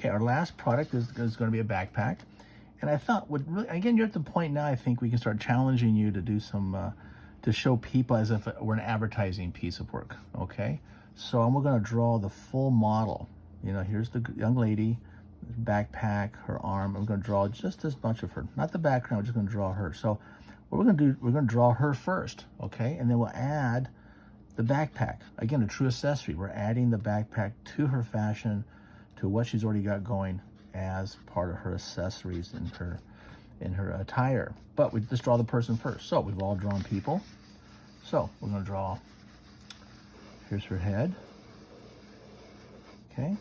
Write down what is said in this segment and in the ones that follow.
Okay, our last product is going to be a backpack. And I thought, what really, again, you're at the point now, I think we can start challenging you to do some, to show people as if we're an advertising piece of work, okay? So we're gonna draw the full model. You know, here's the young lady, backpack, her arm. I'm gonna draw just as much of her, not the background, we're just gonna draw her. So what we're gonna do, we're gonna draw her first, okay? And then we'll add the backpack. Again, a true accessory. We're adding the backpack to her fashion, to what she's already got going as part of her accessories in her attire. But we just draw the person first. So we've all drawn people. So we're gonna draw, here's her head. Okay.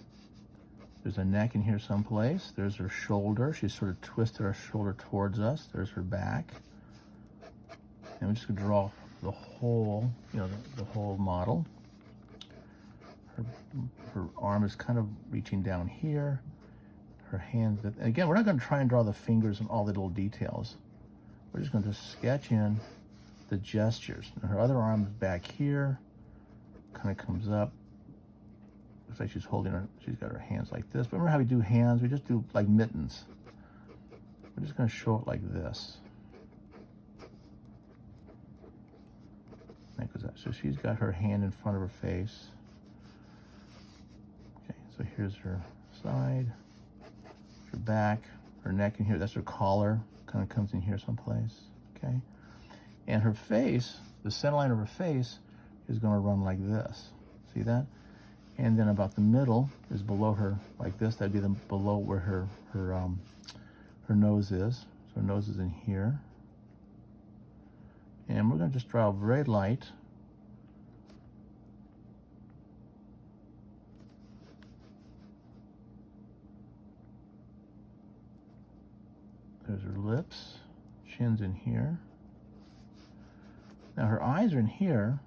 There's a neck in here someplace. There's her shoulder. She's sort of twisted her shoulder towards us. There's her back. And we're just gonna draw the whole, you know, the whole model. Her arm is kind of reaching down here. Her hands, again, we're not going to try and draw the fingers and all the little details. We're just going to sketch in the gestures. And her other arm is back here, kind of comes up. Looks like she's holding her, she's got her hands like this. But remember how we do hands? We just do like mittens. We're just going to show it like this. So she's got her hand in front of her face. Okay, so here's her side. Her back, her neck in here, that's her collar, kind of comes in here someplace, okay? And her face, the center line of her face is gonna run like this, see that? And then about the middle is below her like this, that'd be below where her nose is. So her nose is in here. And we're gonna just draw very light. There's her lips, chin's in here. Now her eyes are in here,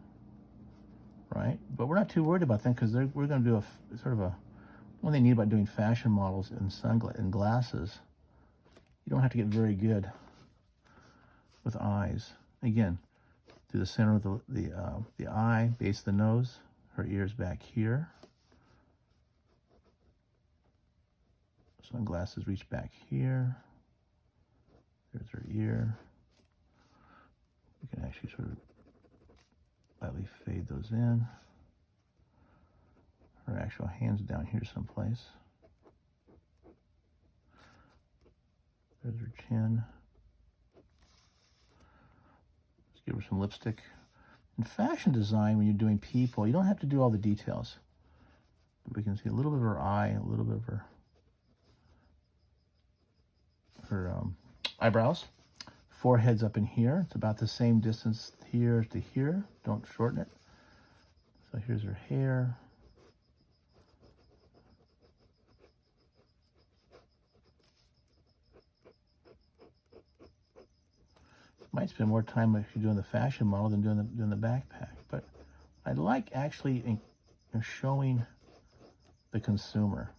right? But we're not too worried about them because we're going to do a sort of a, one thing neat about doing fashion models in glasses, you don't have to get very good with eyes. Again, through the center of the eye, base of the nose, her ears back here. Sunglasses reach back here. There's her ear. We can actually sort of lightly fade those in. Her actual hands down here someplace. There's her chin. Let's give her some lipstick. In fashion design, when you're doing people, you don't have to do all the details. But we can see a little bit of her eye, a little bit of her eyebrows. Forehead's up in here. It's about the same distance here to here. Don't shorten it. So here's her hair. Might spend more time if you're doing the fashion model than doing the backpack. But I like actually showing the consumer.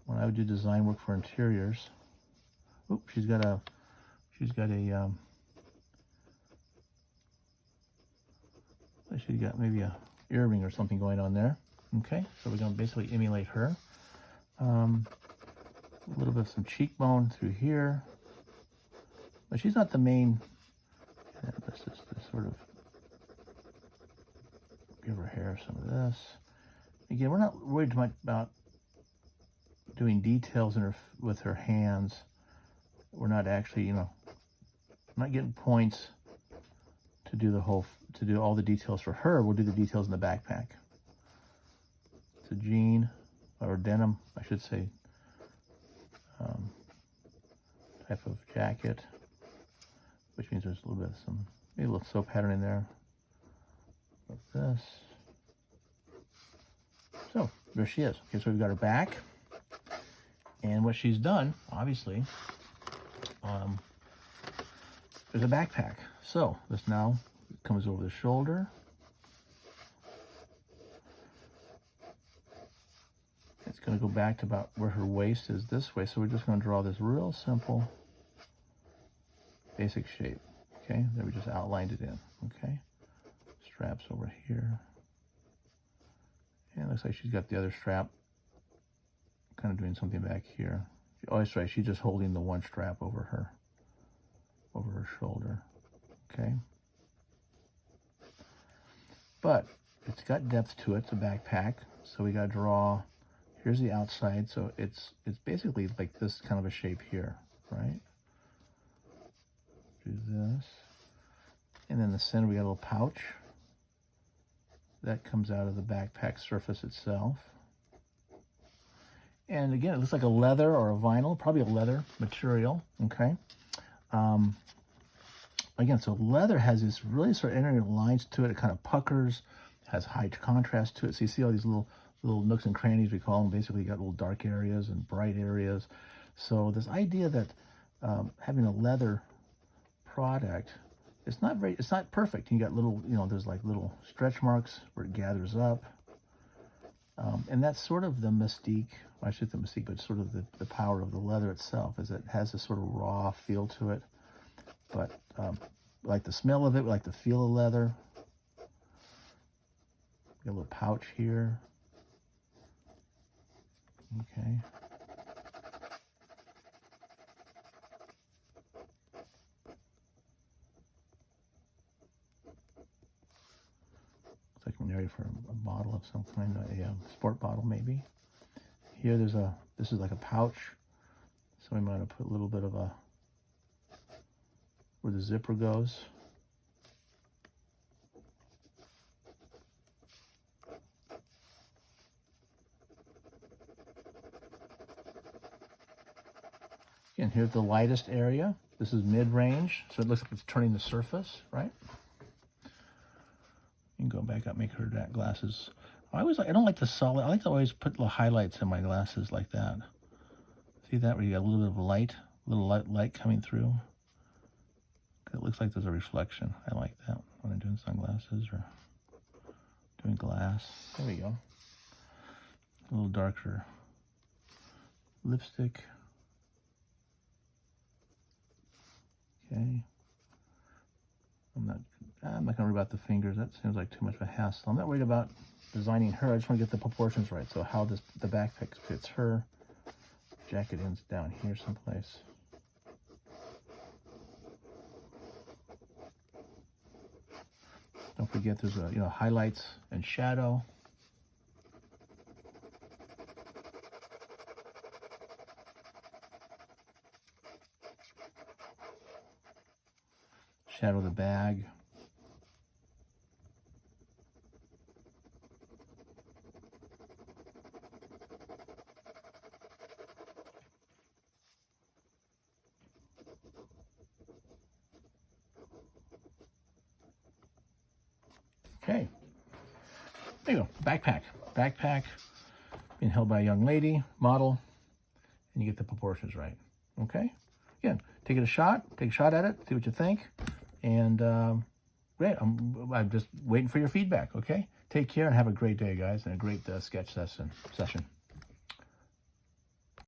When I would do design work for interiors, oops, she's got maybe a earring or something going on there. Okay, so we're going to basically emulate her. A little bit of some cheekbone through here, but she's not the main. Let's just sort of give her hair some of this. Again, we're not worried much about doing details in her with her hands. We're not actually, you know, not getting points to do all the details for her. We'll do the details in the backpack. It's a jean or denim, I should say, type of jacket, which means there's a little bit of maybe a little sew pattern in there, like this. So there she is. Okay, so we've got her back, and what she's done, obviously, there's a backpack. So this now comes over the shoulder. It's going to go back to about where her waist is this way. So we're just going to draw this real simple, basic shape. Okay, then we just outlined it in. Okay, straps over here. And it looks like she's got the other strap kind of doing something back here. Oh, that's right. She's just holding the one strap over her shoulder. Okay. But it's got depth to it. It's a backpack. So we got to draw. Here's the outside. So it's basically like this kind of a shape here, right? Do this. And then the center, we got a little pouch. That comes out of the backpack surface itself. And again, it looks like a leather or a vinyl, probably a leather material, okay? Again, so leather has this really sort of interesting lines to it. It kind of puckers, has high contrast to it. So you see all these little nooks and crannies, we call them. Basically, you got little dark areas and bright areas. So this idea that having a leather product, it's not perfect. You got little, there's like little stretch marks where it gathers up. And that's sort of the mystique, I should say the mystique, but sort of the power of the leather itself, is it has this sort of raw feel to it. But we like the smell of it, we like the feel of leather. Got a little pouch here. Okay. Looks like an area for a bottle of some kind, a sport bottle maybe. Here this is like a pouch. So we might have put a little bit of where the zipper goes. Again, here's the lightest area. This is mid-range, so it looks like it's turning the surface, right? You can go back up, make her glasses. I don't like the solid. I like to always put little highlights in my glasses like that. See that, where you got a little bit of light coming through. It looks like there's a reflection. I like that when I'm doing sunglasses or doing glass. There we go. A little darker lipstick. Okay. I'm not going to worry about the fingers. That seems like too much of a hassle. I'm not worried about designing her. I just want to get the proportions right. So how the backpack fits her. Jacket ends down here someplace. Don't forget there's highlights and shadow. Shadow the bag. Okay, there you go, backpack. Backpack being held by a young lady, model, and you get the proportions right, okay? Again, take a shot at it, see what you think, and great, I'm just waiting for your feedback, okay? Take care and have a great day, guys, and a great sketch session.